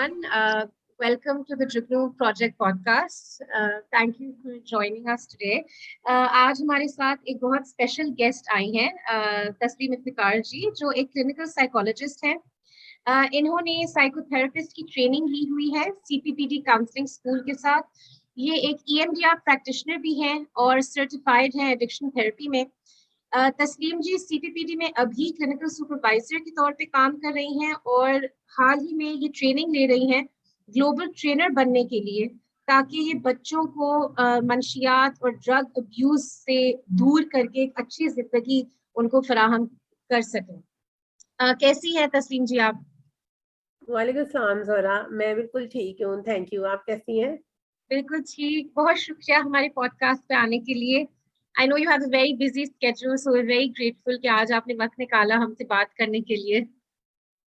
everyone. Welcome to the Jugnoo Project podcast. Thank you for joining us today. आज हमारे साथ एक बहुत स्पेशल गेस्ट आई हैं, तस्लीम इफ्तिकार जी, जो एक क्लिनिकल साइकोलॉजिस्ट हैं। इन्होंने साइकोथेरेपिस्ट की ट्रेनिंग ली हुई है CPPD काउंसलिंग स्कूल के साथ। ये एक EMDR प्रैक्टिशनर भी हैं और सर्टिफाइड हैं एडिक्शन थेरेपी में। तस्लीम जी CPPD में अभी क्लिनिकल सुपरवाइजर के तौर पे काम कर रही हैं और हाल ही में ये ट्रेनिंग ले रही हैं ग्लोबल ट्रेनर बनने के लिए, ताकि ये बच्चों को मंशियात और ड्रग अब्यूज से दूर करके एक अच्छी जिंदगी उनको फराहम कर सकें। कैसी है तस्लीम जी आप? वालेकुम सलाम ज़ोहरा, मैं बिल्कुल ठीक हूँ, थैंक यू। आप कैसी हैं? बिल्कुल ठीक, बहुत शुक्रिया हमारे पॉडकास्ट पे आने के लिए। I know you have a very busy schedule, so we are very grateful कि आज आपने वक्त निकाला हमसे बात करने के लिए।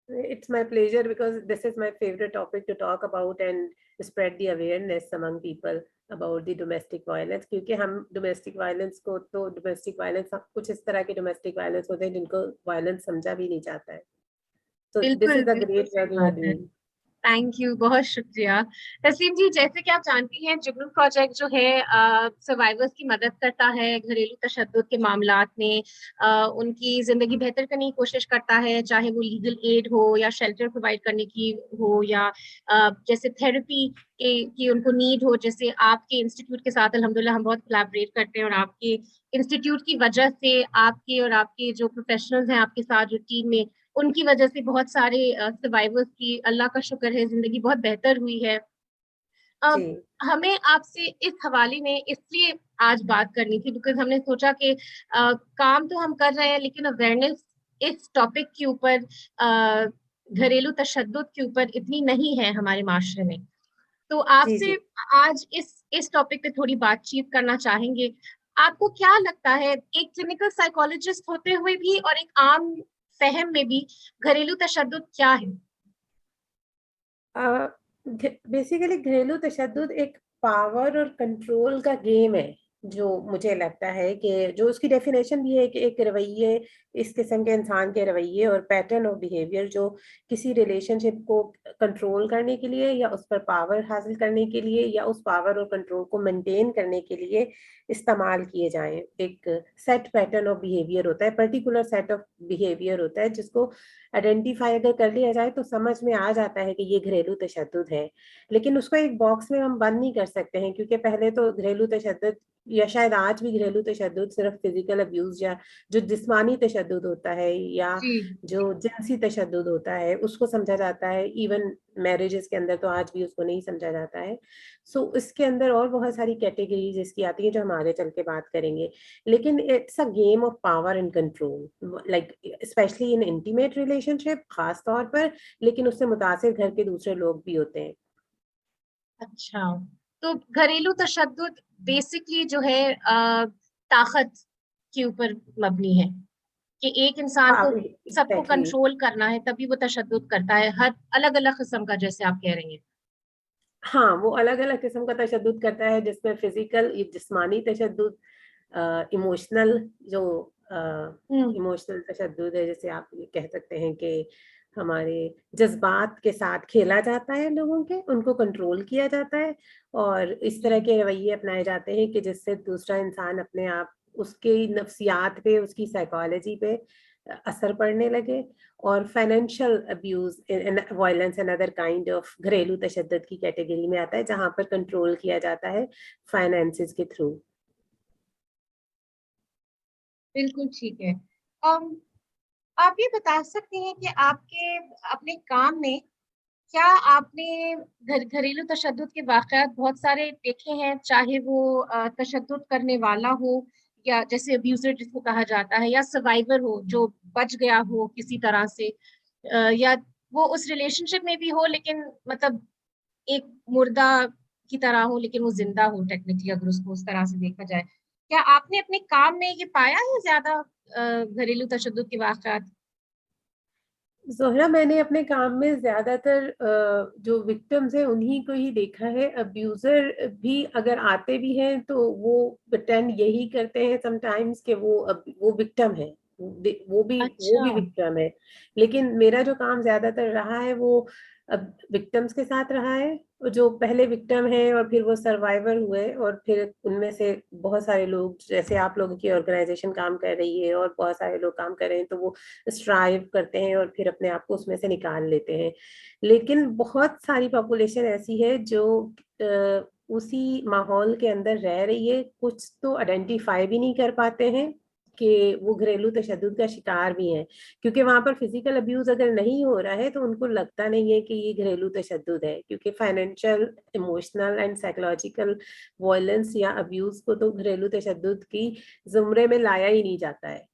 It's my pleasure because this is my favorite topic to talk about and spread the awareness among people about the domestic violence, क्योंकि हम domestic violence को तो domestic violence कुछ इस तरह के domestic violence होते हैं जिनको violence समझा भी नहीं जाता है। So this बिल्कुल is a बिल्कुल great सही work you are बात है। doing. थैंक यू, बहुत शुक्रिया। तस्लीम जी, जैसे कि आप जानती हैं, जुगनू प्रोजेक्ट जो है सर्वाइवर्स की मदद करता है घरेलू तशद्दुद के मामलात में। उनकी जिंदगी बेहतर करने की कोशिश करता है, चाहे वो लीगल एड हो या शेल्टर प्रोवाइड करने की हो या जैसे थेरेपी की उनको नीड हो। जैसे आपके इंस्टीट्यूट के साथ अल्हम्दुलिल्लाह हम बहुत कोलैबोरेट करते हैं और आपके इंस्टीट्यूट की वजह से आपके और आपके जो प्रोफेशनल्स हैं आपके साथ जो टीम में, उनकी वजह से बहुत सारे सर्वाइवर्स की अल्लाह का शुक्र है जिंदगी बहुत बेहतर हुई है। जी हमें आपसे इस हवाले में इसलिए आज बात करनी थी बिकॉज हमने सोचा कि काम तो हम कर रहे हैं लेकिन अवेयरनेस इस टॉपिक के ऊपर, घरेलू तशद्दुद के ऊपर इतनी नहीं है हमारे माशरे में। तो जी आपसे जी आज इस टॉपिक पे थोड़ी बातचीत करना चाहेंगे। आपको क्या लगता है, एक क्लिनिकल साइकोलॉजिस्ट होते हुए भी और एक आम फहम में भी घरेलू तशद्दुद क्या है? बेसिकली घरेलू तशद्दुद एक पावर और कंट्रोल का गेम है, जो मुझे लगता है कि जो उसकी डेफिनेशन भी है कि एक रवैये, इस किस्म के इंसान के रवैये और पैटर्न ऑफ बिहेवियर जो किसी रिलेशनशिप को कंट्रोल करने के लिए या उस पर पावर हासिल करने के लिए या उस पावर और कंट्रोल को मेंटेन करने के लिए इस्तेमाल किए जाएं। एक सेट पैटर्न ऑफ बिहेवियर होता है, पर्टिकुलर सेट ऑफ बिहेवियर होता है, जिसको आइडेंटिफाई अगर कर लिया जाए तो समझ में आ जाता है कि ये घरेलू तशद्दुद है। लेकिन उसको एक बॉक्स में हम बंद नहीं कर सकते हैं, क्योंकि पहले तो घरेलू तशद्दुद या शायद आज भी घरेलू तशद्दुद सिर्फ फिजिकल अब्यूज या जो जिस्मानी तशद्दुद होता है या जी जो जिनसी तशद्दुद होता है उसको समझा जाता है। इवन मैरिजेस के अंदर तो आज भी उसको नहीं समझा जाता है। सो इसके अंदर और बहुत सारी कैटेगरीज इसकी आती है जो हम आगे चल के बात करेंगे। लेकिन it's a game of power and control, like specially in intimate relationship खास तौर पर, लेकिन उससे मुतासिर घर के दूसरे लोग भी होते हैं। अच्छा, तो घरेलू तशद्दुद बेसिकली जो है ताकत के ऊपर मबनी है कि एक इंसान हाँ को सबको एग्जैक्टली। कंट्रोल करना है तभी वो तशद्दुद करता है, हर अलग अलग किस्म का, जैसे आप कह रही हैं। हाँ, वो अलग अलग किस्म का तशद्दुद करता है, जिसमें फिजिकल जिस्मानी तशद्दुद, इमोशनल जो हम्म। इमोशनल तशद्दुद है, जैसे आप ये कह सकते हैं कि हमारे जज्बात के साथ खेला जाता है, लोगों के उनको कंट्रोल किया जाता है और इस तरह के रवैये अपनाए जाते हैं कि जिससे दूसरा इंसान अपने आप उसके नफ्सियात पे, उसकी साइकोलॉजी पे असर पड़ने लगे। और financial abuse violence another kind of घरेलू तशद्दुद की कैटेगरी में आता है, जहां पर कंट्रोल किया जाता है फाइनेंसेस के थ्रू। बिल्कुल ठीक है। आप ये बता सकते हैं कि आपके अपने काम में क्या आपने घरेलू तशद्दुद के वाकयात बहुत सारे देखे हैं, चाहे वो तशद्दुद करने वाला हो या जैसे अब्यूजर जिसको कहा जाता है, या सर्वाइवर हो जो बच गया हो किसी तरह से, या वो उस रिलेशनशिप में भी हो लेकिन मतलब एक मुर्दा की तरह हो लेकिन वो जिंदा हो टेक्निकली, अगर उसको उस तरह से देखा जाए। क्या आपने अपने काम में ये पाया है ज्यादा घरेलू तशद्दुद के वाकयात? जोहरा, मैंने अपने काम में ज्यादातर जो विक्टिम्स हैं उन्हीं को ही देखा है। अब्यूजर भी अगर आते भी हैं तो वो प्रिटेंड यही करते हैं समटाइम्स कि वो विक्टिम है, वो अच्छा। भी विक्टिम है। लेकिन मेरा जो काम ज्यादातर रहा है वो अब विक्टिम्स के साथ रहा है, जो पहले विक्टिम है और फिर वो सर्वाइवर हुए, और फिर उनमें से बहुत सारे लोग, जैसे आप लोगों की ऑर्गेनाइजेशन काम कर रही है और बहुत सारे लोग काम कर रहे हैं, तो वो स्ट्राइव करते हैं और फिर अपने आप को उसमें से निकाल लेते हैं। लेकिन बहुत सारी पॉपुलेशन ऐसी है जो उसी माहौल के अंदर रह रही है, कुछ तो आइडेंटिफाई भी नहीं कर पाते हैं कि वो घरेलू तशद्दुद का शिकार भी हैं, क्योंकि वहां पर फिजिकल अब्यूज अगर नहीं हो रहा है तो उनको लगता नहीं है कि ये घरेलू तशद्दुद है, क्योंकि financial, emotional and psychological violence या अब्यूज को तो घरेलू तशद्दुद की जुमरे में लाया ही नहीं जाता है।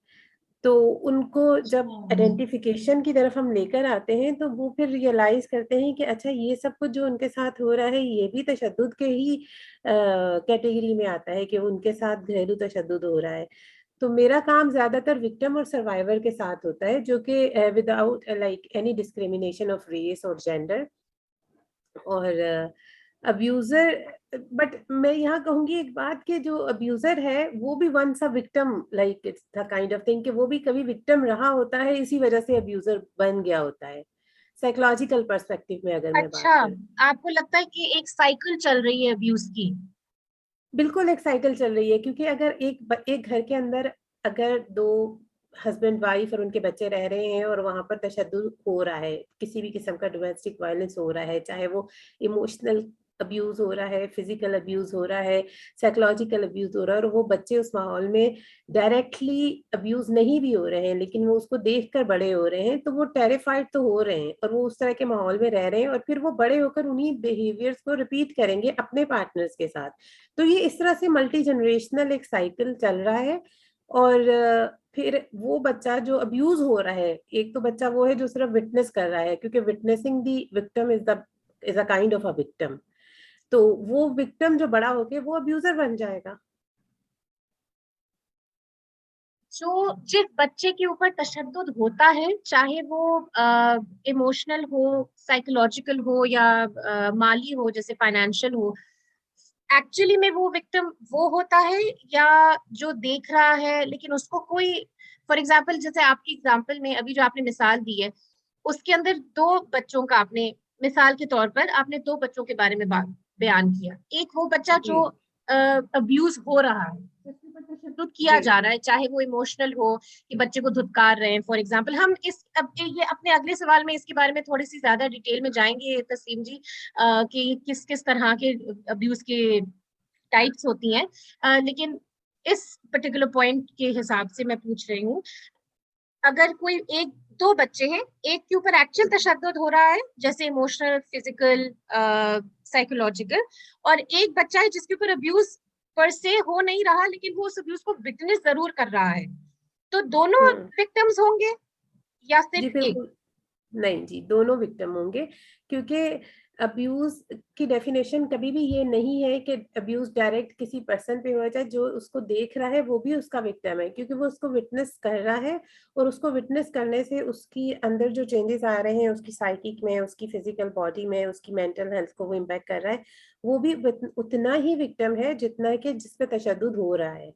तो उनको जब आइडेंटिफिकेशन की तरफ हम लेकर आते हैं तो वो फिर रियलाइज करते हैं कि अच्छा, ये सब कुछ जो उनके साथ हो रहा है ये भी तशद्दुद के ही कैटेगरी में आता है, कि उनके साथ घरेलू तशद्दुद हो रहा है। तो मेरा काम ज्यादातर विक्टिम और सर्वाइवर के साथ होता है, जो कि without like any discrimination of race और जेंडर और अब्यूजर। बट मैं यहाँ कहूंगी एक बात, कि जो अब्यूजर है वो भी once a victim, like it's the kind of thing कि वो भी कभी विक्टिम रहा होता है, इसी वजह से अब्यूजर बन गया होता है, साइकोलॉजिकल पर्सपेक्टिव में अगर मैं बात अच्छा, करूं। आपको लगता है कि एक साइकिल चल रही है अब्यूज की? बिल्कुल एक साइकिल चल रही है, क्योंकि अगर एक घर के अंदर अगर दो हस्बैंड वाइफ और उनके बच्चे रह रहे हैं और वहां पर तशद्दुद हो रहा है, किसी भी किस्म का डोमेस्टिक वायलेंस हो रहा है, चाहे वो इमोशनल अब्यूज हो रहा है, फिजिकल अब्यूज हो रहा है, साइकोलॉजिकल अब्यूज हो रहा है, और वो बच्चे उस माहौल में डायरेक्टली अब्यूज नहीं भी हो रहे हैं लेकिन वो उसको देख कर बड़े हो रहे हैं, तो वो टेरिफाइड तो हो रहे हैं और वो उस तरह के माहौल में रह रहे हैं, और फिर वो बड़े होकर उन्हीं बिहेवियर्स को रिपीट करेंगे अपने पार्टनर्स के साथ। तो ये इस तरह से मल्टी जनरेशनल एक साइकिल चल रहा है। और फिर वो बच्चा जो अब्यूज हो रहा है, एक तो बच्चा वो है जो सिर्फ विटनेस कर रहा है, क्योंकि witnessing the victim is a kind of a victim. तो वो विक्टिम जो बड़ा होके वो अब्यूजर बन जाएगा। जो जिस बच्चे के ऊपर तशद्दुद होता है, चाहे वो इमोशनल हो, साइकोलॉजिकल हो, या माली हो, जैसे फाइनेंशियल हो, एक्चुअली में वो विक्टिम वो होता है, या जो देख रहा है लेकिन उसको कोई, फॉर एग्जाम्पल जैसे आपकी एग्जाम्पल में अभी जो आपने मिसाल दी है, उसके अंदर दो बच्चों का आपने, मिसाल के तौर पर आपने दो बच्चों के बारे में बयान किया। एक वो बच्चा जी जो अब्यूज हो रहा है, जिसके ऊपर तशद्दुद किया जी जा रहा है, चाहे वो इमोशनल हो कि बच्चे को धुतकार रहे हैं फॉर एग्जाम्पल। हम इस अब ये अपने अगले सवाल में इसके बारे में थोड़ी सी ज्यादा डिटेल में जाएंगे तस्लीम जी, कि किस किस तरह के अब्यूज के टाइप्स होती हैं। लेकिन इस पर्टिकुलर पॉइंट के हिसाब से मैं पूछ रही हूँ, अगर कोई एक दो बच्चे हैं, एक के ऊपर एक्चुअल तशद्दुद हो रहा है जैसे इमोशनल, फिजिकल, साइकोलॉजिकल, और एक बच्चा है जिसके ऊपर अब्यूज पर से हो नहीं रहा लेकिन वो उस अब्यूज को विटनेस जरूर कर रहा है, तो दोनों हम्म। विक्टिम्स होंगे या जी सिर्फ एक? बिल्कुल। नहीं जी, दोनों विक्टिम होंगे, क्योंकि अब्यूज की डेफिनेशन कभी भी ये नहीं है कि अब्यूज डायरेक्ट किसी पर्सन पे हो जाए, जो उसको देख रहा है वो भी उसका विक्टिम है, क्योंकि वो उसको विटनेस कर रहा है, और उसको विटनेस करने से उसकी अंदर जो चेंजेस आ रहे हैं, उसकी साइकिक में, उसकी फिजिकल बॉडी में, उसकी मेंटल हेल्थ को वो इम्पैक्ट कर रहा है, वो भी उतना ही विक्टिम है जितना कि जिस पे तशद्दुद हो रहा है।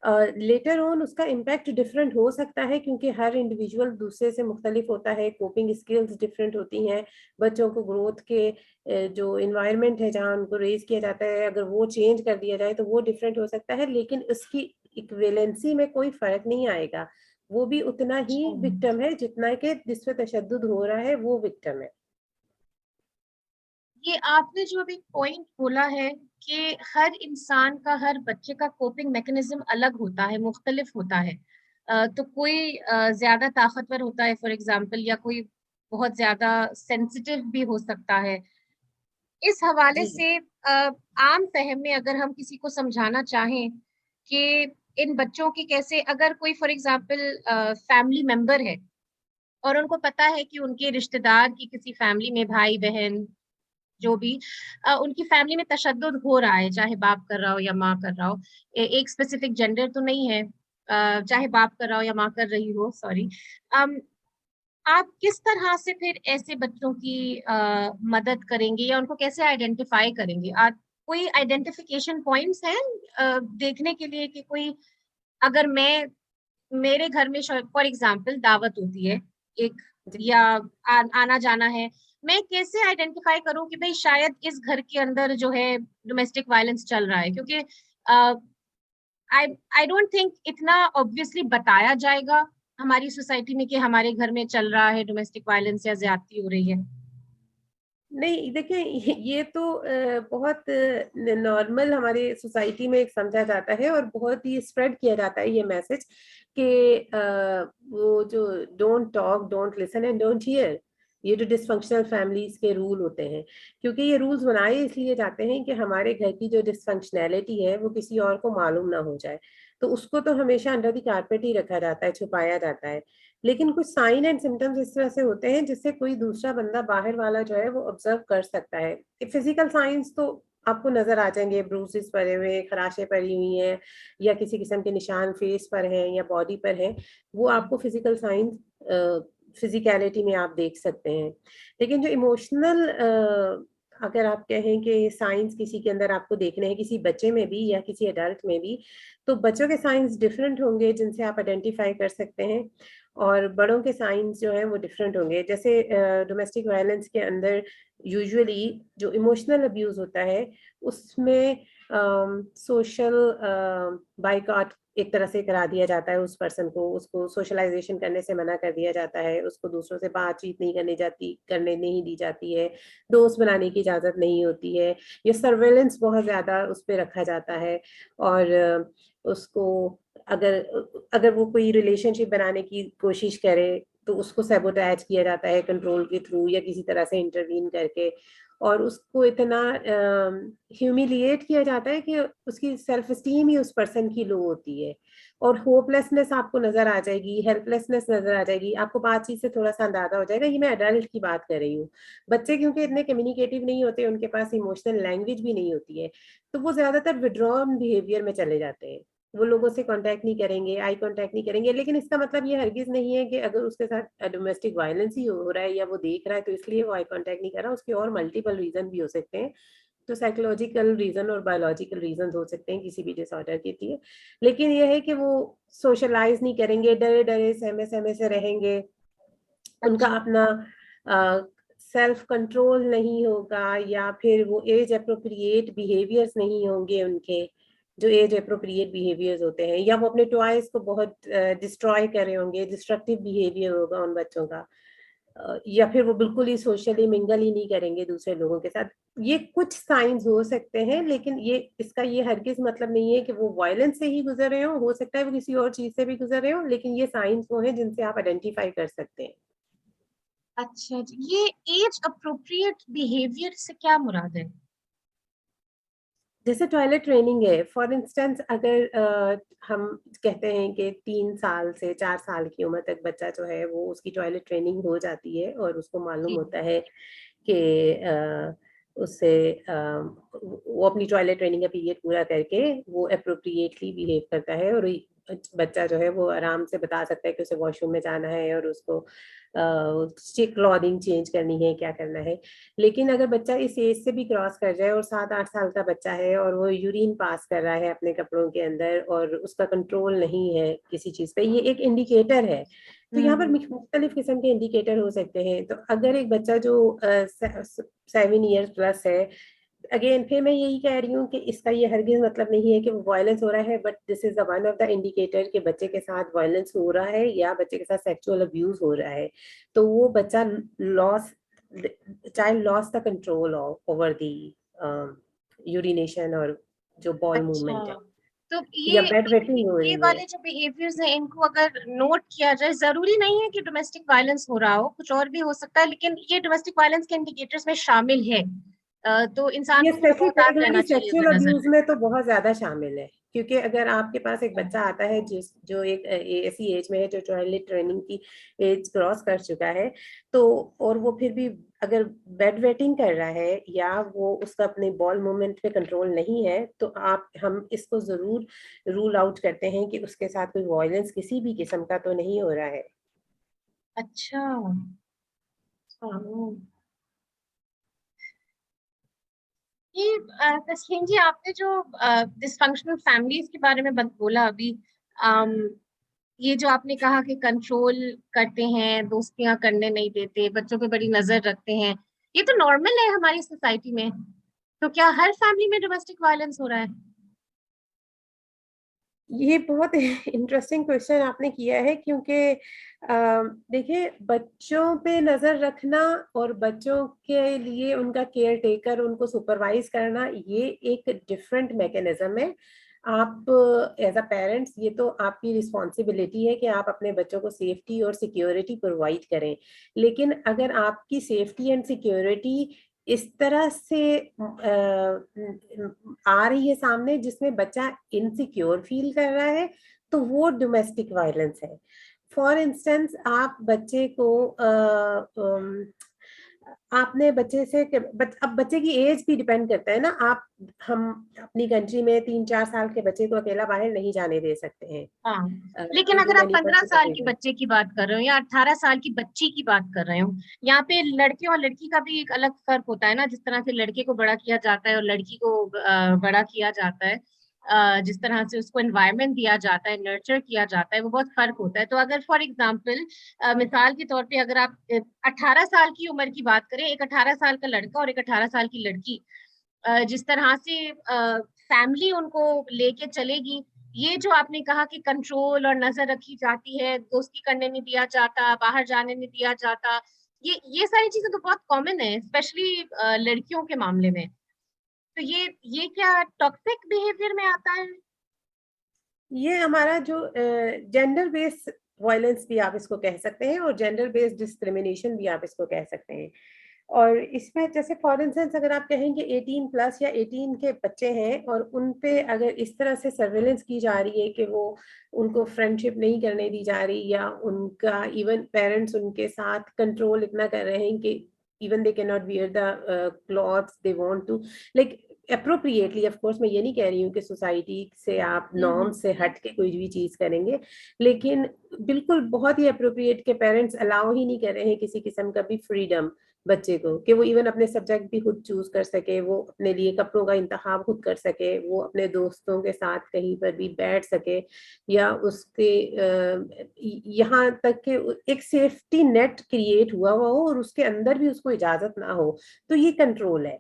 लेटर ऑन उसका इम्पैक्ट डिफरेंट हो सकता है, क्योंकि हर इंडिविजुअल दूसरे से मुख्तलिफ होता है, कोपिंग स्किल्स डिफरेंट होती हैं, बच्चों को ग्रोथ के जो इन्वायरमेंट है जहाँ उनको रेज किया जाता है, अगर वो चेंज कर दिया जाए तो वो डिफरेंट हो सकता है, लेकिन उसकी इक्विवेलेंसी में कोई फर्क नहीं आएगा। वो भी उतना ही विक्टिम है जितना कि जिस पे तशद्दुद हो रहा है वो विक्टिम है। ये आपने जो अभी पॉइंट बोला है कि हर इंसान का, हर बच्चे का कोपिंग मैकेनिज्म अलग होता है, मुख्तलिफ होता है। तो कोई ज्यादा ताकतवर होता है फॉर एग्जाम्पल, या कोई बहुत ज्यादा सेंसिटिव भी हो सकता है। इस हवाले जी से आम फहम में अगर हम किसी को समझाना चाहें कि इन बच्चों की कैसे, अगर कोई फॉर एग्जाम्पल फैमिली मेंबर है और उनको पता है कि उनके रिश्तेदार की किसी फैमिली में, भाई बहन जो भी, उनकी फैमिली में तशद्दुद हो रहा है, चाहे बाप कर रहा हो या माँ कर रहा हो, एक स्पेसिफिक जेंडर तो नहीं है, चाहे बाप कर रहा हो या माँ कर रही हो, सॉरी, आप किस तरह से फिर ऐसे बच्चों की मदद करेंगे या उनको कैसे आइडेंटिफाई करेंगे? कोई आइडेंटिफिकेशन पॉइंट्स हैं देखने के लिए कि कोई, अगर मैं मेरे घर में फॉर एग्जाम्पल दावत होती है एक, जी। या आना जाना है, मैं कैसे आइडेंटिफाई करूं कि भाई शायद इस घर के अंदर जो है डोमेस्टिक वायलेंस चल रहा है, क्योंकि आई आई डोंट थिंक इतना ऑब्वियसली बताया जाएगा हमारी सोसाइटी में कि हमारे घर में चल रहा है डोमेस्टिक वायलेंस या ज्यादती हो रही है। नहीं देखिए, ये तो बहुत नॉर्मल हमारे सोसाइटी में एक समझा जाता है और बहुत ही स्प्रेड किया जाता है ये मैसेज कि वो जो don't talk, don't listen and don't hear, ये जो डिसफंक्शनल फैमिलीज के रूल होते हैं, क्योंकि ये रूल्स बनाए इसलिए जाते हैं कि हमारे घर की जो डिसफंक्शनैलिटी है वो किसी और को मालूम ना हो जाए। तो उसको तो हमेशा अंडर द कारपेट ही रखा जाता है, छुपाया जाता है। लेकिन कुछ साइन एंड सिम्टम्स इस तरह से होते हैं जिससे कोई दूसरा बंदा बाहर वाला जो है वो ऑब्जर्व कर सकता है। फिजिकल साइंस तो आपको नजर आ जाएंगे, ब्रूसेस पड़े हुए, खराशें पड़ी हुई हैं, या किसी किस्म के निशान फेस पर हैं या बॉडी पर हैं, वो आपको फिजिकल साइंस फिजिकलिटी में आप देख सकते हैं। लेकिन जो इमोशनल, अगर आप कहें कि साइंस किसी के अंदर आपको देखने हैं, किसी बच्चे में भी या किसी अडल्ट में भी, तो बच्चों के साइंस डिफरेंट होंगे जिनसे आप आइडेंटिफाई कर सकते हैं, और बड़ों के साइंस जो है वो डिफरेंट होंगे। जैसे डोमेस्टिक वायलेंस के अंदर यूजुअली जो इमोशनल अब्यूज होता है उसमें सोशल बाइकआउट एक तरह से करा दिया जाता है उस पर्सन को, उसको सोशलाइजेशन करने से मना कर दिया जाता है, उसको दूसरों से बातचीत नहीं करने नहीं दी जाती है, दोस्त बनाने की इजाजत नहीं होती है, या सर्वेलेंस बहुत ज्यादा उस पर रखा जाता है। और उसको अगर अगर वो कोई रिलेशनशिप बनाने की कोशिश करे तो उसको सैबोटैज किया जाता है कंट्रोल के थ्रू या किसी तरह से इंटरवीन करके, और उसको इतना ह्यूमिलिएट किया जाता है कि उसकी सेल्फ स्टीम ही उस पर्सन की लो होती है, और होपलेसनेस आपको नजर आ जाएगी, हेल्पलेसनेस नजर आ जाएगी, आपको बातचीत से थोड़ा सा अंदाजा हो जाएगा। ये मैं अडल्ट की बात कर रही हूँ। बच्चे क्योंकि इतने कम्युनिकेटिव नहीं होते, उनके पास इमोशनल लैंग्वेज भी नहीं होती है, तो वो ज्यादातर विड्रॉन बिहेवियर में चले जाते हैं। वो लोगों से कांटेक्ट नहीं करेंगे, आई कांटेक्ट नहीं करेंगे। लेकिन इसका मतलब ये हरगिज नहीं है कि अगर उसके साथ डोमेस्टिक वायलेंस ही हो रहा है या वो देख रहा है तो इसलिए वो आई कांटेक्ट नहीं कर रहा। उसके और मल्टीपल रीजन भी हो सकते हैं, तो साइकोलॉजिकल रीजन और बायोलॉजिकल रीजन हो सकते हैं किसी भी डिसऑर्डर के लिए। लेकिन ये है कि वो सोशलाइज नहीं करेंगे, डरे डरे सहमे सहमे से रहेंगे, उनका अच्छा। अपना सेल्फ कंट्रोल नहीं होगा, या फिर वो एज अप्रोप्रिएट बिहेवियर्स नहीं होंगे उनके, जो एज अप्रोप्रिएट बिहेवियर्स होते हैं, या वो अपने टॉयज को बहुत डिस्ट्रॉय कर रहे होंगे, डिस्ट्रक्टिव बिहेवियर होगा उन बच्चों का, या फिर वो बिल्कुल ही सोशली मिंगल ही नहीं करेंगे दूसरे लोगों के साथ। ये कुछ साइंस हो सकते हैं, लेकिन ये इसका ये हरगिज मतलब नहीं है कि वो वायलेंस से ही गुजर रहे हो सकता है वो किसी और चीज से भी गुजर रहे हो, लेकिन ये साइंस वो है जिनसे आप आइडेंटिफाई कर सकते हैं। अच्छा जी, ये एज अप्रोप्रिएट बिहेवियर से क्या मुराद है? जैसे टॉयलेट ट्रेनिंग है फॉर इंस्टेंस, अगर हम कहते हैं कि 3 साल से 4 साल की उम्र तक बच्चा जो है वो उसकी टॉयलेट ट्रेनिंग हो जाती है और उसको मालूम जी। होता है कि उससे वो अपनी टॉयलेट ट्रेनिंग का पीरियड पूरा करके वो अप्रोप्रिएटली बिहेव करता है, और बच्चा जो है वो आराम से बता सकता है कि उसे वॉशरूम में जाना है और उसको क्लॉथिंग चेंज करनी है, क्या करना है। लेकिन अगर बच्चा इस एज से भी क्रॉस कर जाए और 7-8 साल का बच्चा है और वो यूरिन पास कर रहा है अपने कपड़ों के अंदर और उसका कंट्रोल नहीं है किसी चीज पे, ये एक इंडिकेटर है। तो यहाँ पर हम्म। मुख्तलिफ किस्म के इंडिकेटर हो सकते हैं। तो अगर एक बच्चा जो 7 इयर्स प्लस है, अगेन फिर मैं यही कह रही हूँ कि इसका ये हरगिज मतलब नहीं है कि वो वायलेंस हो रहा है, but this is one of the indicator कि बच्चे के साथ वायलेंस हो रहा है या बच्चे के साथ सेक्सुअल अब्यूज हो रहा है। तो वो बच्चा loss child loss the control over the urination और जो बॉल अच्छा, मूवमेंट है, तो या बेड वेटिंग हो ये रही है। वाले जो बिहेवियर्स हैं इनको अगर नोट किया जाए, जरूरी नहीं है कि डोमेस्टिक वायलेंस हो रहा हो, कुछ और भी हो सकता है, लेकिन ये डोमेस्टिक वायलेंस के इंडिकेटर्स में शामिल है, तो इंसान ये को स्पेशली खबरदार पर्टिकुलरली रहना चाहिए सेक्सुअल अगर नजर अब्यूज में तो बहुत ज्यादा शामिल है, क्योंकि अगर आपके पास एक लगे। बच्चा आता है जो एक ऐसी एज में है जो टॉयलेट ट्रेनिंग की एज क्रॉस कर चुका है, तो और वो फिर भी अगर बेड वेटिंग कर रहा है या वो उसका अपने बॉल मूवमेंट पे कंट्रोल नहीं है, तो आप हम इसको जरूर रूल आउट करते हैं कि उसके साथ कोई वायलेंस किसी भी किस्म का तो नहीं हो रहा है। अच्छा। हाँ। ये तस्लीम जी, आपने जो डिसफंक्शनल फैमिलीज के बारे में बोला अभी, ये जो आपने कहा कि कंट्रोल करते हैं, दोस्तियां करने नहीं देते, बच्चों पे बड़ी नजर रखते हैं, ये तो नॉर्मल है हमारी सोसाइटी में। तो क्या हर फैमिली में डोमेस्टिक वायलेंस हो रहा है? ये बहुत इंटरेस्टिंग क्वेश्चन आपने किया है, क्योंकि देखिए, बच्चों पे नजर रखना और बच्चों के लिए उनका केयर टेकर, उनको सुपरवाइज करना, ये एक डिफरेंट मैकेनिज्म है। आप एज अ पेरेंट्स, ये तो आपकी रिस्पॉन्सिबिलिटी है कि आप अपने बच्चों को सेफ्टी और सिक्योरिटी प्रोवाइड करें। लेकिन अगर आपकी सेफ्टी एंड सिक्योरिटी इस तरह से आ रही है सामने, जिसमें बच्चा इनसिक्योर फील कर रहा है, तो वो डोमेस्टिक वायलेंस है। फॉर इंस्टेंस, आप बच्चे को आपने बच्चे से अब बच्चे की एज भी डिपेंड करता है ना। आप हम अपनी कंट्री में 3-4 साल के बच्चे को अकेला बाहर नहीं जाने दे सकते हैं हाँ, लेकिन ड्यू टू अगर आप मेनी 15 साल की सुपरविजन। बच्चे की बात कर रहे हो या 18 साल की बच्ची की बात कर रहे हो, यहाँ पे लड़के और लड़की का भी एक अलग फर्क होता है ना। जिस तरह से लड़के को बड़ा किया जाता है और लड़की को बड़ा किया जाता है, जिस तरह से उसको एनवायरनमेंट दिया जाता है, नर्चर किया जाता है, वो बहुत फर्क होता है। तो अगर फॉर एग्जाम्पल, मिसाल के तौर पे, अगर आप 18 साल की उम्र की बात करें, एक 18 साल का लड़का और एक 18 साल की लड़की, जिस तरह से फैमिली उनको लेके चलेगी, ये जो आपने कहा कि कंट्रोल और नजर रखी जाती है, दोस्ती करने नहीं दिया जाता, बाहर जाने नहीं दिया जाता, ये सारी चीजें तो बहुत कॉमन है, स्पेशली लड़कियों के मामले में। तो ये क्या टॉक्सिक बिहेवियर में आता है? ये हमारा जो जेंडर बेस्ड वायलेंस भी आप इसको कह सकते हैं, और जेंडर बेस्ड डिस्क्रिमिनेशन भी आप इसको कह सकते हैं। और इसमें जैसे फॉर इंस्टेंस, अगर आप कहेंगे 18+ या 18 के बच्चे हैं और उन पे अगर इस तरह से सर्वेलेंस की जा रही है कि वो उनको फ्रेंडशिप नहीं करने दी जा रही, या उनका इवन पेरेंट्स उनके साथ कंट्रोल इतना कर रहे हैं कि even they can not wear the clothes they want to, like appropriately. Of course मैं ये नहीं कह रही हूँ कि सोसाइटी से आप नॉर्म से हट के कोई भी चीज करेंगे, लेकिन बिल्कुल बहुत ही अप्रोप्रिएट के पेरेंट्स अलाउ ही नहीं कर रहे हैं किसी किस्म का भी फ्रीडम बच्चे को, कि वो इवन अपने सब्जेक्ट भी खुद चूज कर सके, वो अपने लिए कपड़ों का इंतखाब खुद कर सके, वो अपने दोस्तों के साथ कहीं पर भी बैठ सके, या उसके यहाँ तक कि एक सेफ्टी नेट क्रिएट हुआ हो और उसके अंदर भी उसको इजाजत ना हो। तो ये कंट्रोल है।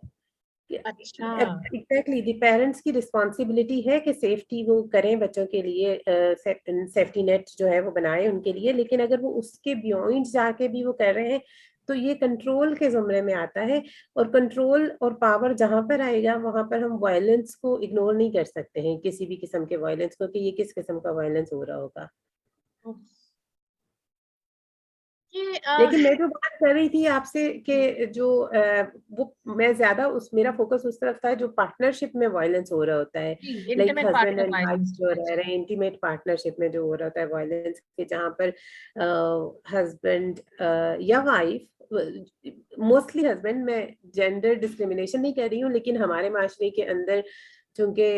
अच्छा। एग्जैक्टली, द पेरेंट्स की रिस्पॉन्सिबिलिटी है कि सेफ्टी वो करें बच्चों के लिए, सेफ्टी नेट जो है वो बनाए उनके लिए। लेकिन अगर वो उसके बियॉन्ड जाके भी वो कर रहे हैं, तो ये कंट्रोल के जुमरे में आता है। और कंट्रोल और पावर जहां पर आएगा, वहां पर हम वायलेंस को इग्नोर नहीं कर सकते हैं, किसी भी किस्म के वायलेंस को, कि ये किस किस्म का वायलेंस हो रहा होगा। ये लेकिन मैं जो बात कर रही थी आपसे कि जो वो मैं ज्यादा उस मेरा फोकस उस तरफ था जो पार्टनरशिप में वायलेंस हो रहा होता है, जी, like intimate husband partner and wife violence. जो रह अच्छा। रहे हैं इंटीमेट पार्टनरशिप में जो हो रहा होता है वायलेंस के, जहाँ पर हस्बैंड या वाइफ, मोस्टली हस्बैंड, मैं जेंडर डिस्क्रिमिनेशन नहीं कर रही हूँ, लेकिन हमारे माशरे के अंदर चूंकि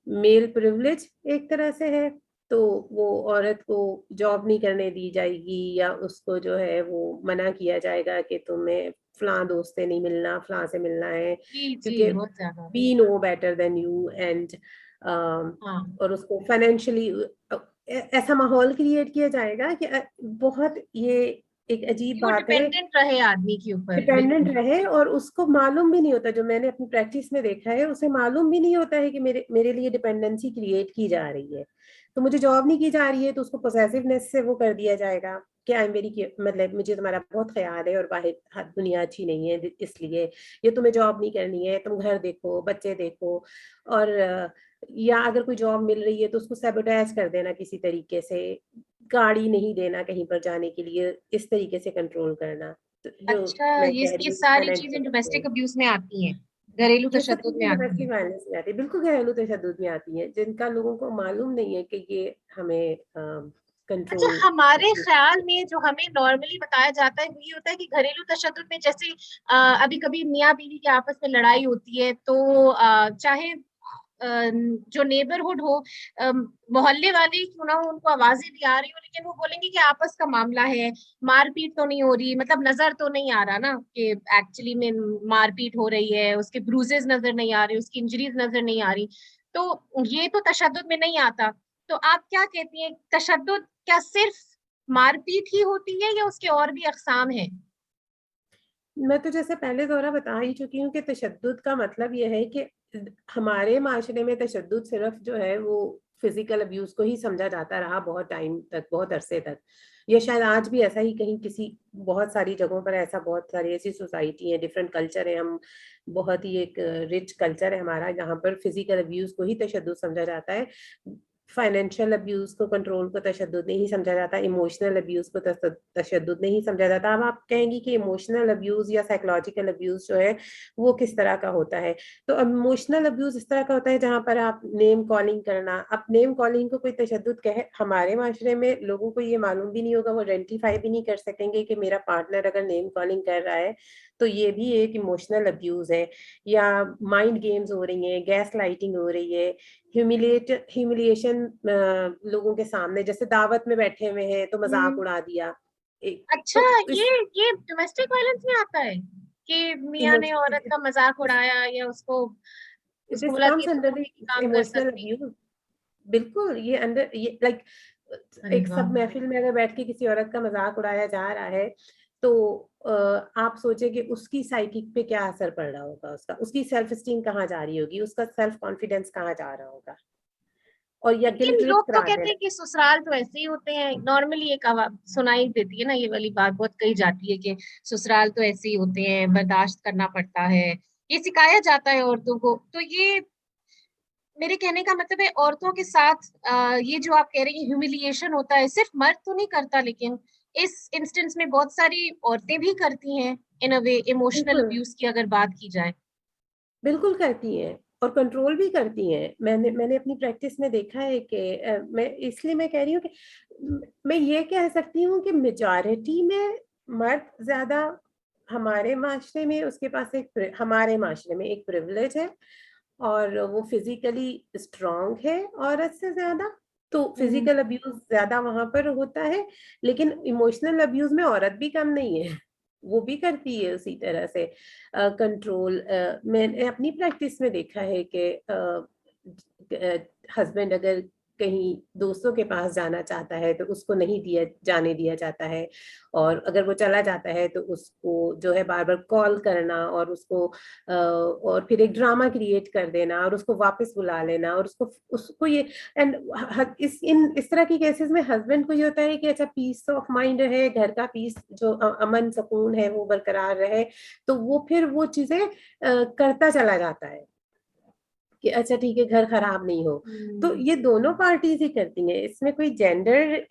मेल प्रिविलेज एक तरह से है, तो वो औरत को जॉब नहीं करने दी जाएगी, या उसको जो है वो मना किया जाएगा कि तुम्हें फलां दोस्त से नहीं मिलना, फलां से मिलना है, जी जी, क्योंकि बहुत ज्यादा। We know better than you and, हाँ, और उसको फाइनेंशियली ऐसा माहौल क्रिएट किया जाएगा कि बहुत ये एक अजीब कि वो बात है, डिपेंडेंट रहे आदमी के ऊपर, डिपेंडेंट बिल्कुल। रहे, और उसको मालूम भी नहीं होता, जो मैंने अपनी प्रैक्टिस में देखा है, उसे मालूम भी नहीं होता है कि मेरे मेरे लिए डिपेंडेंसी क्रिएट की जा रही है। तो मुझे जॉब नहीं की जा रही है, तो उसको पोसेसिवनेस से वो कर दिया जाएगा कि आई एम वेरी, मतलब मुझे तुम्हारा बहुत ख्याल है और बाहर दुनिया अच्छी नहीं है, इसलिए ये तुम्हें जॉब नहीं करनी है, तुम घर देखो, बच्चे देखो। और या अगर कोई जॉब मिल रही है तो उसको सैबोटेज कर देना किसी तरीके से, गाड़ी नहीं देना कहीं पर जाने के लिए, इस तरीके से कंट्रोल करना। जो अच्छा, मैं ये कह रही ये हूँ सारी चीजें फाइनेंशियल डोमेस्टिक कंट्रोल, अब्यूज में आती हैं, घरेलू ये सब तशद्दुद में चीजें आती डोमेस्टिक हैं। वायलेंस में आती है, बिल्कुल घरेलू तशद्दुद में आती है, जिनका लोगों को मालूम नहीं है कि ये हमें अच्छा, कंट्रोल। हमारे ख्याल में जो हमें नॉर्मली बताया जाता है वो ये होता है कि घरेलू तशद्दुद में, जैसे अभी कभी मियाँ बीवी के आपस में लड़ाई होती है, तो चाहे जो नेबरहुड हो, मोहल्ले वाले ही क्यों ना हो, उनको आवाजें भी आ रही हो, लेकिन वो बोलेंगे कि आपस का मामला है, मारपीट तो नहीं हो रही, मतलब नजर तो नहीं आ रहा ना कि एक्चुअली में मारपीट हो रही है, उसके ब्रूजेस नजर नहीं आ रही, उसकी इंजरीज नजर नहीं आ रही। तो ये तो तशद्दुद में नहीं आता। तो आप क्या कहती हैं, तशद्दुद क्या सिर्फ मारपीट ही होती है या उसके और भी अकसाम हैं? मैं तो जैसे पहले दोहरा बता ही चुकी हूँ कि तशद्दुद का मतलब यह है कि हमारे माशरे में तशद्दुद सिर्फ जो है वो फिजिकल अब्यूज को ही समझा जाता रहा बहुत टाइम तक, बहुत अरसे तक। या शायद आज भी ऐसा ही कहीं किसी बहुत सारी जगहों पर ऐसा, बहुत सारी ऐसी सोसाइटी है, डिफरेंट कल्चर है, हम बहुत ही एक रिच कल्चर है हमारा जहाँ पर फिजिकल अब्यूज को ही तशद्दुद समझा जाता है। फाइनेंशियल अब्यूज को, कंट्रोल को तशद्दुद नहीं समझा जाता, इमोशनल अब्यूज को तशद्दुद नहीं समझा जाता। अब आप कहेंगी कि इमोशनल अब्यूज या साइकोलॉजिकल अब्यूज जो है वो किस तरह का होता है। तो इमोशनल अब्यूज इस तरह का होता है जहां पर आप नेम कॉलिंग करना, अब नेम कॉलिंग को कोई तशद्दुद कहे, हमारे माशरे में लोगों को ये मालूम भी नहीं होगा, वो आइडेंटिफाई भी नहीं कर सकेंगे कि मेरा पार्टनर अगर नेम कॉलिंग कर रहा है तो ये भी एक इमोशनल अब्यूज है। या माइंड गेम्स हो रही हैं, गैस लाइटिंग हो रही है, ह्यूमिलिएशन लोगों के सामने, जैसे दावत में बैठे हुए हैं तो मजाक हम्म। उड़ा दिया। अच्छा, तो ये इस ये डोमेस्टिक वायलेंस में आता है कि मियाँ ने औरत का मजाक उड़ाया या उसको उसको दिस बोला कि कम्स ये तो अंडर तुम नहीं काम कर इमोशनल सकती? अब्यूज। बिल्कुल, ये अंदर ये लाइक अरे एक वाह। सब महफिल में अगर बैठ के किसी औरत का मजाक उड़ाया जा रहा है तो आप सोचे कि उसकी साइकिक पे क्या असर पड़ रहा होगा, उसका, उसकी सेल्फ एस्टीम कहाँ जा रही होगी, उसका सेल्फ कॉन्फिडेंस कहाँ जा रहा होगा। और या गिल्ट लेकिन ट्रिप लोग तो करा कहते देना। हैं कि ससुराल तो ऐसे ही होते हैं, नॉर्मली एक आवाज सुनाई देती है ना, ये वाली बात बहुत कही जाती है कि ससुराल तो ऐसे ही होते हैं, बर्दाश्त करना पड़ता है, ये सिखाया जाता है औरतों को। तो ये मेरे कहने का मतलब है, औरतों के साथ ये जो आप कह रही हैं ह्यूमिलिएशन होता है, सिर्फ मर्द तो नहीं करता, लेकिन इस इंस्टेंस में बहुत सारी औरतें भी करती हैं इन अ वे, इमोशनल बिल्कुल, अब्यूज की अगर बात की जाए। बिल्कुल करती हैं और कंट्रोल भी करती हैं। मैंने मैंने अपनी प्रैक्टिस में देखा है कि मैं इसलिए मैं कह रही हूँ कि मैं ये कह सकती हूँ कि मेजॉरिटी में मर्द ज्यादा हमारे माशरे में, उसके पास एक, हमारे माशरे में एक प्रिविलेज है और वो फिजिकली स्ट्रांग है औरत से ज्यादा, तो हम्म। फिजिकल अब्यूज ज्यादा वहां पर होता है। लेकिन इमोशनल अब्यूज में औरत भी कम नहीं है, वो भी करती है उसी तरह से कंट्रोल। मैंने अपनी प्रैक्टिस में देखा है कि हस्बैंड अगर कहीं दोस्तों के पास जाना चाहता है तो उसको नहीं दिया जाने दिया जाता है, और अगर वो चला जाता है तो उसको जो है बार बार कॉल करना और उसको और फिर एक ड्रामा क्रिएट कर देना और उसको वापस बुला लेना और उसको उसको ये एंड इस तरह की केसेस में हस्बैंड को ये होता है कि अच्छा पीस ऑफ माइंड रहे, घर का पीस जो अमन सुकून है वो बरकरार रहे, तो वो फिर वो चीजें करता चला जाता है कि अच्छा ठीक है घर खराब नहीं हो। तो हम्म। ये दोनों पार्टीज ही करती हैं, इसमें कोई जेंडर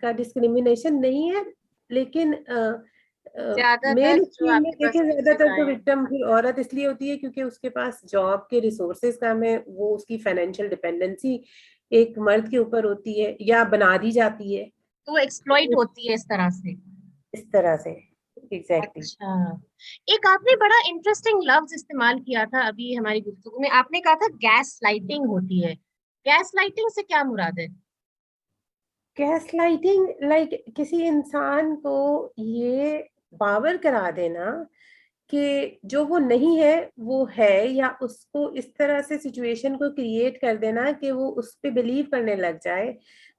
का डिस्क्रिमिनेशन नहीं है। लेकिन ज्यादातर मेन जो स्ट्रीम में आपके पास देखें केसेस ज्यादातर आए तो हैं। विक्टिम फिर औरत इसलिए होती है क्योंकि उसके पास जॉब के रिसोर्सेज कम है, वो उसकी फाइनेंशियल डिपेंडेंसी एक मर्द के ऊपर होती है या बना दी जाती है। तो वो एक्सप्लॉइट तो होती है इस तरह से। इस तरह से एग्जैक्टली exactly. अच्छा, एक आपने बड़ा इंटरेस्टिंग लफ्ज इस्तेमाल किया था अभी हमारी गुफ्तगू में, आपने कहा था गैस लाइटिंग होती है। गैस लाइटिंग से क्या मुराद है? गैस लाइटिंग लाइक किसी इंसान को ये बावर करा देना कि जो वो नहीं है वो है, या उसको इस तरह से सिचुएशन को क्रिएट कर देना कि वो उस पे बिलीव करने लग जाए।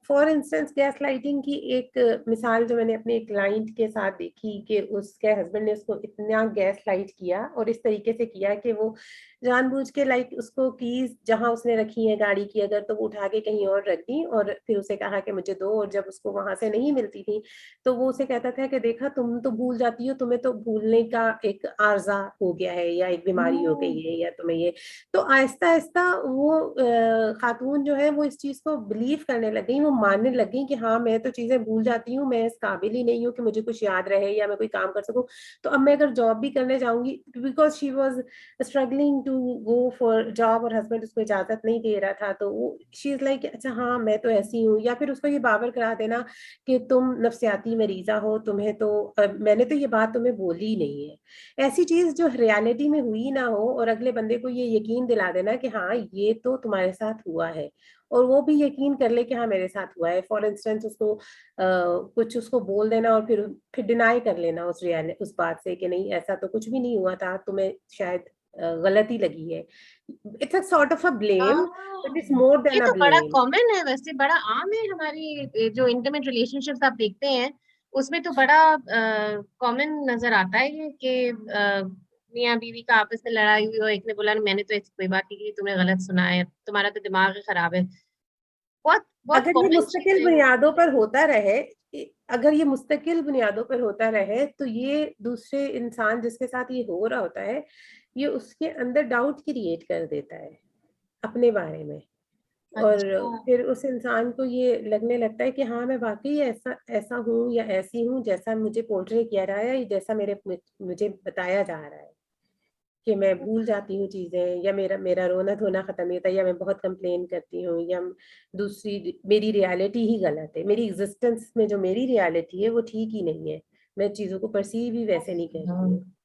फॉर इंस्टेंस गैस लाइटिंग की एक मिसाल जो मैंने अपने एक क्लाइंट के साथ देखी कि उसके हस्बैंड ने उसको इतना गैस लाइट किया और इस तरीके से किया कि वो जानबूझ के लाइक उसको कीज जहां उसने रखी है गाड़ी की अगर, तो वो उठा के कहीं और रख दी और फिर उसे कहा कि मुझे दो, और जब उसको वहां से नहीं मिलती थी तो वो उसे कहता था कि देखा तुम तो भूल जाती हो, तुम्हें तो भूलने का एक आर्जा हो गया है या एक बीमारी हो गई है या तुम्हें ये। तो आहिस्ता आहिस्ता वो खातून जो है वो इस चीज को बिलीव करने लग गई, वो मानने लग गई कि हाँ मैं तो चीजें भूल जाती हूँ, मैं इस काबिल ही नहीं हूँ कि मुझे कुछ याद रहे या मैं कोई काम कर सकूं। तो अब मैं अगर जॉब भी करने जाऊंगी, because she was struggling to go for job और हस्बैंड उसको इजाजत नहीं दे रहा था, तो वो शी इज लाइक अच्छा हाँ मैं तो ऐसी हूँ। या फिर उसको ये बावर करा देना कि तुम नफ्सियाती मरीजा हो, तुम्हें तो मैंने तो ये बात तुम्हें बोली ही नहीं है। ऐसी चीज जो रियलिटी में हुई ना हो और अगले बंदे को ये यकीन दिला देना कि हाँ ये तो तुम्हारे साथ हुआ है, और वो भी यकीन कर ले कि हाँ मेरे साथ हुआ है। फॉर इंस्टेंस उसको कुछ उसको बोल देना और फिर डिनाई कर लेना उस बात से कि नहीं ऐसा तो कुछ भी नहीं हुआ था, तुम्हें शायद गलती लगी है. It's a sort of a blame, but it's हाँ, मोर ये देन अ तो बड़ा ब्लेम. कॉमन है, वैसे बड़ा आम है हमारी जो इंटीमेट रिलेशनशिप्स आप देखते हैं उसमें तो बड़ा कॉमन नजर आता है ये कि मियाँ बीवी का आपस में लड़ाई हुई और एक ने बोला मैंने तो ऐसी कोई बात नहीं की, तुमने गलत सुना है, तुम्हारा तो दिमाग ही खराब है। बहुत बहुत अगर ये कॉमन चीज मुस्तकिल है ये। बुनियादों पर होता रहे, अगर ये मुस्तकिल बुनियादों पर होता रहे, तो ये दूसरे इंसान जिसके साथ ये हो रहा होता है, ये उसके अंदर डाउट क्रिएट कर देता है अपने बारे में. और अच्छा। फिर उस इंसान को ये लगने लगता है कि हाँ, मैं वाकई ऐसा ऐसा हूँ या ऐसी हूँ जैसा मुझे पोर्ट्रे किया रहा है, जैसा मुझे बताया जा रहा है, कि मैं भूल जाती हूँ चीजें, या मेरा मेरा रोना धोना खत्म नहीं होता, या मैं बहुत कंप्लेन करती हूँ, या दूसरी मेरी रियलिटी ही गलत है, मेरी एग्जिस्टेंस में जो मेरी रियलिटी है वो ठीक ही नहीं है, मैं चीजों को परसीव ही वैसे नहीं कर रही हूँ.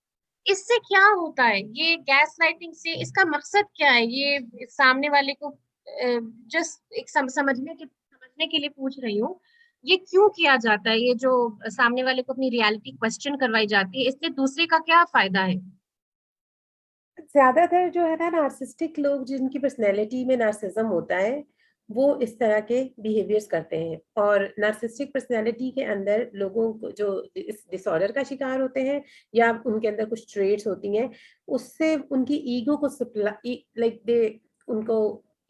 इससे क्या होता है ये गैस लाइटिंग से, इसका मकसद क्या है? ये सामने वाले को जस्ट एक समझने के लिए पूछ रही हूँ, ये क्यों किया जाता है? ये जो सामने वाले को अपनी रियलिटी क्वेश्चन करवाई जाती है, इससे दूसरे का क्या फायदा है? ज्यादातर जो है ना नार्सिस्टिक लोग, जिनकी पर्सनैलिटी में नार्सिज्म होता है, वो इस तरह के बिहेवियर्स करते हैं. और नार्सिस्टिक पर्सनैलिटी के अंदर लोगों को जो इस डिसऑर्डर का शिकार होते हैं, या उनके अंदर कुछ ट्रेट्स होती हैं, उससे उनकी ईगो को लाइक दे उनको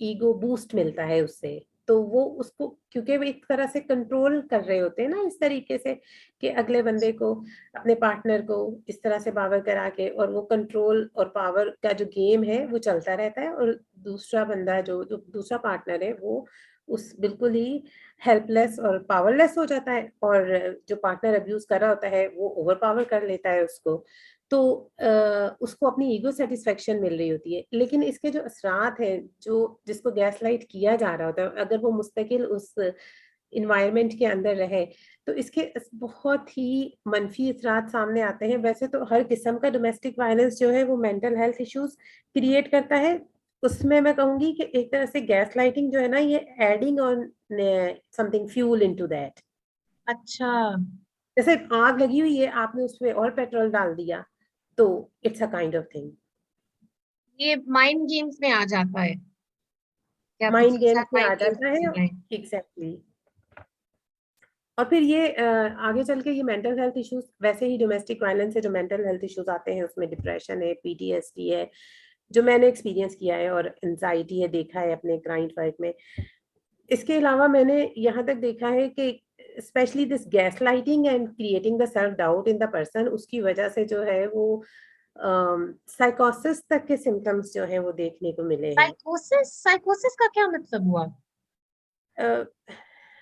ईगो बूस्ट मिलता है उससे. तो वो उसको, क्योंकि वो एक तरह से कंट्रोल कर रहे होते हैं ना इस तरीके से, कि अगले बंदे को, अपने पार्टनर को इस तरह से पावर करा के, और वो कंट्रोल और पावर का जो गेम है वो चलता रहता है. और दूसरा बंदा, जो दूसरा पार्टनर है, वो उस बिल्कुल ही हेल्पलेस और पावरलेस हो जाता है, और जो पार्टनर अब्यूज कर रहा होता है वो ओवर पावर कर लेता है उसको. तो उसको अपनी ईगो सेटिस्फेक्शन मिल रही होती है. लेकिन इसके जो असरात हैं, जो जिसको गैसलाइट किया जा रहा होता है, अगर वो मुस्तकिल उस इन्वायरमेंट के अंदर रहे, तो इसके बहुत ही मनफी असरात सामने आते हैं. वैसे तो हर किस्म का डोमेस्टिक वायलेंस जो है वो मेंटल हेल्थ इश्यूज क्रिएट करता है. उसमें मैं कहूंगी कि एक तरह से गैस लाइटिंग जो है ना, ये adding on something fuel into that. अच्छा, जैसे आग लगी हुई है, आपने उसमें और पेट्रोल डाल दिया, तो it's a kind of thing. ये माइंड गेम्स में आ जाता है कि आप माइंड किसी के गेम्स साथ में आ माइंड गेम्स जाता है. खेल रहे हैं। एग्जैक्टली. और फिर ये आगे चल के ये मेंटल हेल्थ इश्यूज, वैसे ही डोमेस्टिक वायलेंस से जो मेंटल हेल्थ इश्यूज आते हैं, उसमें डिप्रेशन है, पीटीएसडी है, जो मैंने एक्सपीरियंस किया है, और एंजाइटी है, देखा है अपने क्लाइंट वर्क में. इसके अलावा मैंने यहाँ तक देखा है कि specially this gas lighting and creating the self doubt in the person, उसकी वजह से जो है वो साइकोसिस तक के सिम्टम्स जो हैं वो देखने को मिले हैं. साइकोसिस, साइकोसिस का क्या मतलब हुआ? अ,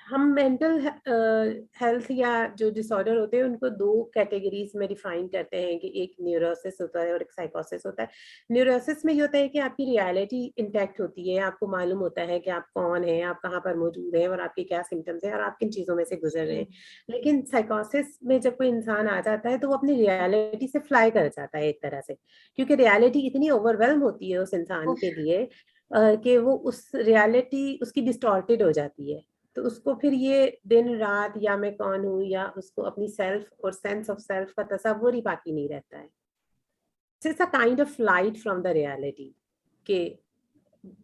हम मेंटल हेल्थ या जो डिसऑर्डर होते हैं उनको दो कैटेगरीज में डिफाइन करते हैं, कि एक न्यूरोसिस होता है और एक साइकोसिस होता है. न्यूरोसिस में ये होता है कि आपकी रियलिटी इंटैक्ट होती है, आपको मालूम होता है कि आप कौन हैं, आप कहाँ पर मौजूद हैं, और आपके क्या सिम्टम्स हैं, और आप किन चीज़ों में से गुजर रहे हैं. लेकिन साइकोसिस में जब कोई इंसान आ जाता है, तो वो अपनी रियलिटी से फ्लाई कर जाता है एक तरह से, क्योंकि रियलिटी इतनी ओवरवेलम होती है उस इंसान उफ, के लिए, कि वो उस रियलिटी उसकी डिस्टॉर्टेड हो जाती है. तो उसको फिर ये दिन रात, या मैं कौन हूँ, या उसको अपनी सेल्फ और सेंस ऑफ सेल्फ का तस्वुर ही बाकी नहीं रहता है. It's a kind of flight from the reality, के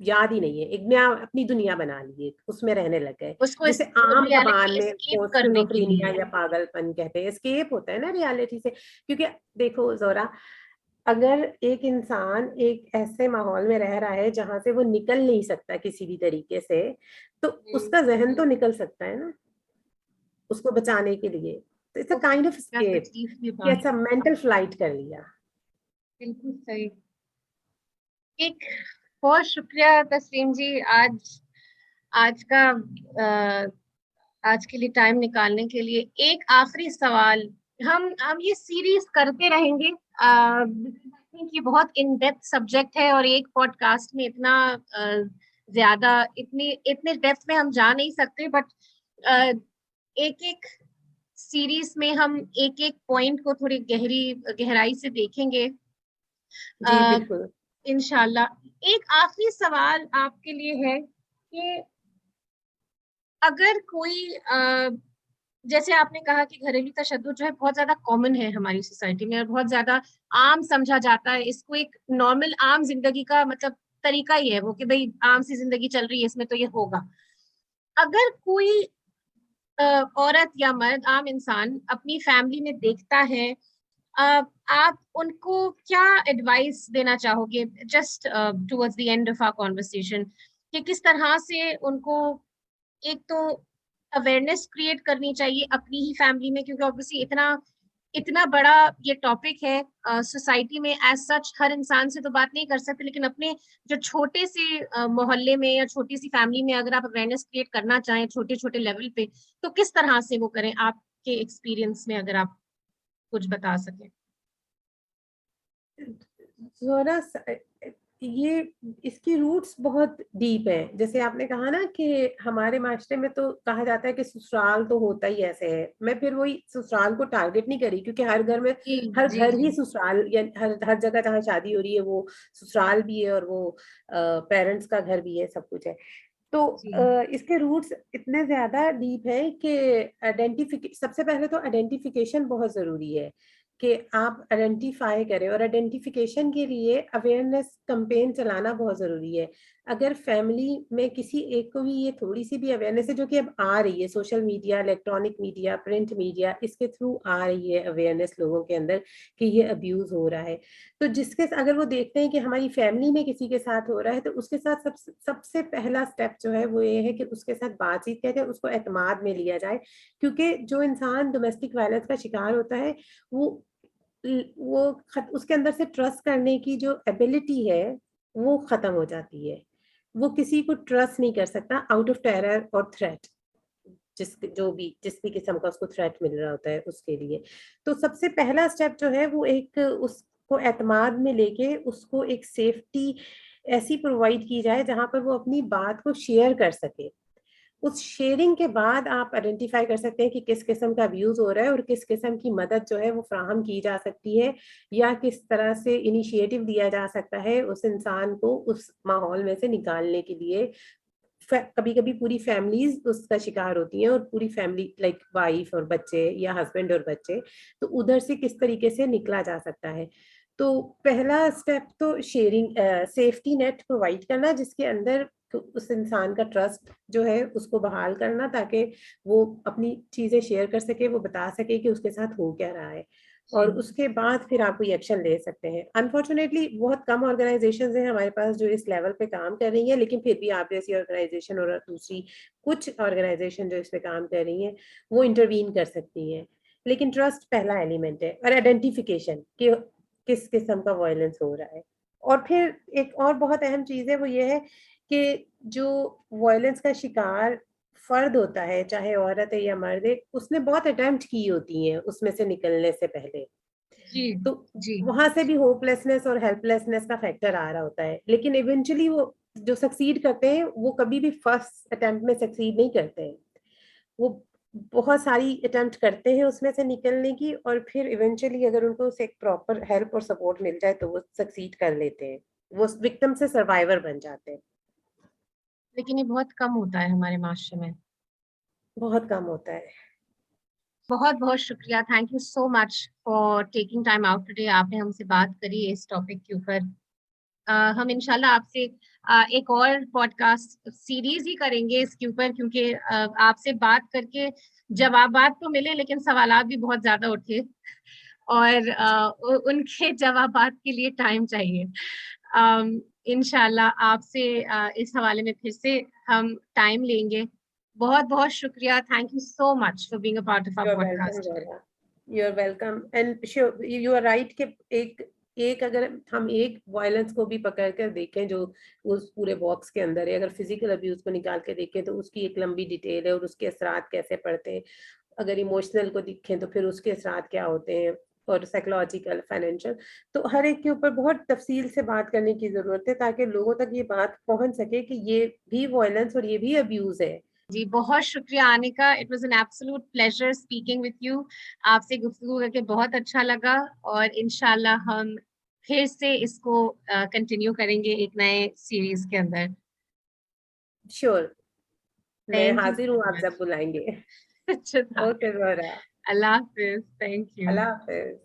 याद ही नहीं है, एक नया अपनी दुनिया बना ली है, उसमें रहने लग गए. उसको जिसे वो आम जबान रियलिटी में एस्केप वो करने के स्किज़ोफ्रेनिया लिए। या पागलपन कहते हैं, एस्केप होता है ना रियलिटी से. क्योंकि देखो जोरा, अगर एक इंसान एक ऐसे माहौल में रह रहा है जहां से वो निकल नहीं सकता किसी भी तरीके से, तो हम्म, उसका जहन तो निकल सकता है ना उसको बचाने के लिए. तो इट्स अ उफ, काइंड ऑफ क्या एस्केप, तकलीफ की कि बात ऐसा है। मेंटल फ्लाइट कर लिया. बिल्कुल सही। एक, बहुत शुक्रिया तस्लीम जी, आज आज का आज के लिए टाइम निकालने के लिए। एक आखिरी सवाल, हम ये सीरीज करते रहेंगे, थिंक ये बहुत इन डेप्थ सब्जेक्ट है और एक पॉडकास्ट में इतना ज्यादा, इतनी इतने डेप्थ में हम जा नहीं सकते, बट एक एक सीरीज में हम एक एक पॉइंट को थोड़ी गहराई से देखेंगे जी बिल्कुल. इंशाल्लाह। एक आखिरी सवाल आपके लिए है कि अगर कोई जैसे आपने कहा कि घरेलू तशद्दुद जो है बहुत ज्यादा कॉमन है हमारी सोसाइटी में और बहुत ज्यादा आम समझा जाता है इसको, एक नॉर्मल आम जिंदगी का मतलब तरीका ही है वो कि भाई आम सी जिंदगी चल रही है इसमें तो ये होगा। अगर कोई औरत या मर्द आम इंसान अपनी फैमिली में देखता है, आप उनको क्या एडवाइस देना चाहोगे just towards the end of our conversation, कि किस तरह से उनको एक तो अवेयरनेस क्रिएट करनी चाहिए अपनी ही फैमिली में, क्योंकि ऑब्वियसली इतना इतना बड़ा ये टॉपिक है सोसाइटी में, एज सच हर इंसान से तो बात नहीं कर सकते, लेकिन अपने जो छोटे से मोहल्ले में या छोटी सी फैमिली में अगर आप अवेयरनेस क्रिएट करना चाहें छोटे छोटे लेवल पे, तो किस तरह से वो करें आपके एक्सपीरियंस में, अगर आप कुछ बता सकें। जोरा ये इसकी रूट्स बहुत डीप है। जैसे आपने कहा ना कि हमारे माशरे में तो कहा जाता है कि ससुराल तो होता ही ऐसे है। मैं फिर वही ससुराल को टारगेट नहीं करी, क्योंकि हर घर में, जी हर जी घर जी ही ससुराल, या हर जगह जहाँ शादी हो रही है वो ससुराल भी है, और वो पेरेंट्स का घर भी है, सब कुछ है। तो जी इसके रूट्स इतने ज्यादा डीप है कि सबसे पहले तो आइडेंटिफिकेशन बहुत जरूरी है, कि आप आइडेंटिफाई करें, और आइडेंटिफिकेशन के लिए अवेयरनेस कैंपेन चलाना बहुत जरूरी है। अगर फैमिली में किसी एक को भी ये थोड़ी सी भी अवेयरनेस है, जो कि अब आ रही है, social media, electronic media, print media, इसके थ्रू आ रही है अवेयरनेस लोगों के अंदर कि ये अब्यूज हो रहा है, तो जिसके अगर वो देखते हैं कि हमारी फैमिली में किसी के साथ हो रहा है, तो उसके साथ सबसे पहला स्टेप जो है वो ये है कि उसके साथ बातचीत करके उसको एतमाद में लिया जाए। क्योंकि जो इंसान डोमेस्टिक वायलेंस का शिकार होता है, वो उसके अंदर से ट्रस्ट करने की जो एबिलिटी है वो खत्म हो जाती है। वो किसी को ट्रस्ट नहीं कर सकता आउट ऑफ टेरर और थ्रेट, जिस भी किस्म का उसको थ्रेट मिल रहा होता है उसके लिए। तो सबसे पहला स्टेप जो है वो एक उसको एतमाद में लेके उसको एक सेफ्टी ऐसी प्रोवाइड की जाए जहां पर वो अपनी बात को शेयर कर सके। उस शेयरिंग के बाद आप आइडेंटिफाई कर सकते हैं कि किस किस्म का अब्यूज हो रहा है और किस किस्म की मदद जो है वो फ्राहम की जा सकती है, या किस तरह से इनिशिएटिव दिया जा सकता है उस इंसान को उस माहौल में से निकालने के लिए। कभी कभी पूरी फैमिलीज उसका शिकार होती हैं, और पूरी फैमिली लाइक वाइफ और बच्चे या हस्बैंड और बच्चे, तो उधर से किस तरीके से निकला जा सकता है। तो पहला स्टेप तो शेयरिंग, सेफ्टी नेट प्रोवाइड करना, जिसके अंदर तो उस इंसान का ट्रस्ट जो है उसको बहाल करना, ताकि वो अपनी चीजें शेयर कर सके, वो बता सके कि उसके साथ हो क्या रहा है, और जी उसके बाद फिर आप कोई एक्शन ले सकते हैं। अनफॉर्चुनेटली बहुत कम ऑर्गेनाइजेशंस हैं हमारे पास जो इस लेवल पे काम कर रही हैं, लेकिन फिर भी आप जैसी ऑर्गेनाइजेशन और दूसरी कुछ ऑर्गेनाइजेशन जो इस पे काम कर रही हैं वो इंटरवीन कर सकती हैं। लेकिन ट्रस्ट पहला एलिमेंट है, और आइडेंटिफिकेशन कि किस किस्म का वायलेंस हो रहा है। और फिर एक और बहुत अहम चीज है, वो ये है कि जो वायलेंस का शिकार फर्द होता है, चाहे औरत है या मर्द है, उसने बहुत अटेम्प्ट की होती हैं उसमें से निकलने से पहले। जी तो जी वहां से भी होपलेसनेस और हेल्पलेसनेस का फैक्टर आ रहा होता है, लेकिन इवेंचुअली वो जो सक्सीड करते हैं वो कभी भी फर्स्ट अटेम्प्ट में सक्सीड नहीं करते हैं। वो बहुत सारी अटेम्प्ट करते हैं उसमें से निकलने की, और फिर इवेंचुअली अगर उनको उसे एक प्रॉपर हेल्प और सपोर्ट मिल जाए तो वो सक्सीड कर लेते हैं, वो विक्टिम से सर्वाइवर बन जाते हैं। लेकिन ये बहुत कम होता है हमारे माशरे में। बहुत कम होता है। बहुत बहुत शुक्रिया, thank you so much for taking time out today, आपने हमसे बात करी इस टॉपिक के ऊपर। हम इंशाल्लाह आपसे एक और पॉडकास्ट सीरीज ही करेंगे इसके ऊपर, क्योंकि आपसे बात करके जवाबात तो मिले लेकिन सवालात भी बहुत ज्यादा उठे, और उनके जवाबात के लिए टाइम चाहिए। इंशाल्लाह आपसे इस हवाले में फिर से हम टाइम लेंगे। बहुत बहुत शुक्रिया, thank you so much for being a part of our you are welcome podcast. जोरा, you are welcome, and sure you are right कि एक एक अगर हम एक वायलेंस को भी पकड़ कर देखें जो उस पूरे बॉक्स के अंदर है, अगर फिजिकल अब्यूज को निकाल के देखें तो उसकी एक लंबी डिटेल है, और उसके असरात कैसे पड़ते हैं। अगर इमोशनल को देखें तो फिर उसके असरात क्या होते हैं, और साइकोलॉजिकल, फाइनेंशियल, तो हर एक के ऊपर बहुत तफसील से बात करने की जरूरत है, ताकि लोगों तक ये बात पहुंच सके कि ये भी वायलेंस और ये भी अब्यूज है। जी बहुत शुक्रिया आने का, it was an absolute pleasure speaking with you. आपसे गुफ्तगू करके बहुत अच्छा लगा, और इंशाल्लाह हम फिर से इसको कंटिन्यू करेंगे एक नए सीरीज के अंदर। श्योर, मैं थैंक यू हाजिर सो हूँ आप जब मच। बुलाएंगे। अच्छा था। Okay Zohra, Allah Hafiz, thank you. Allah Hafiz.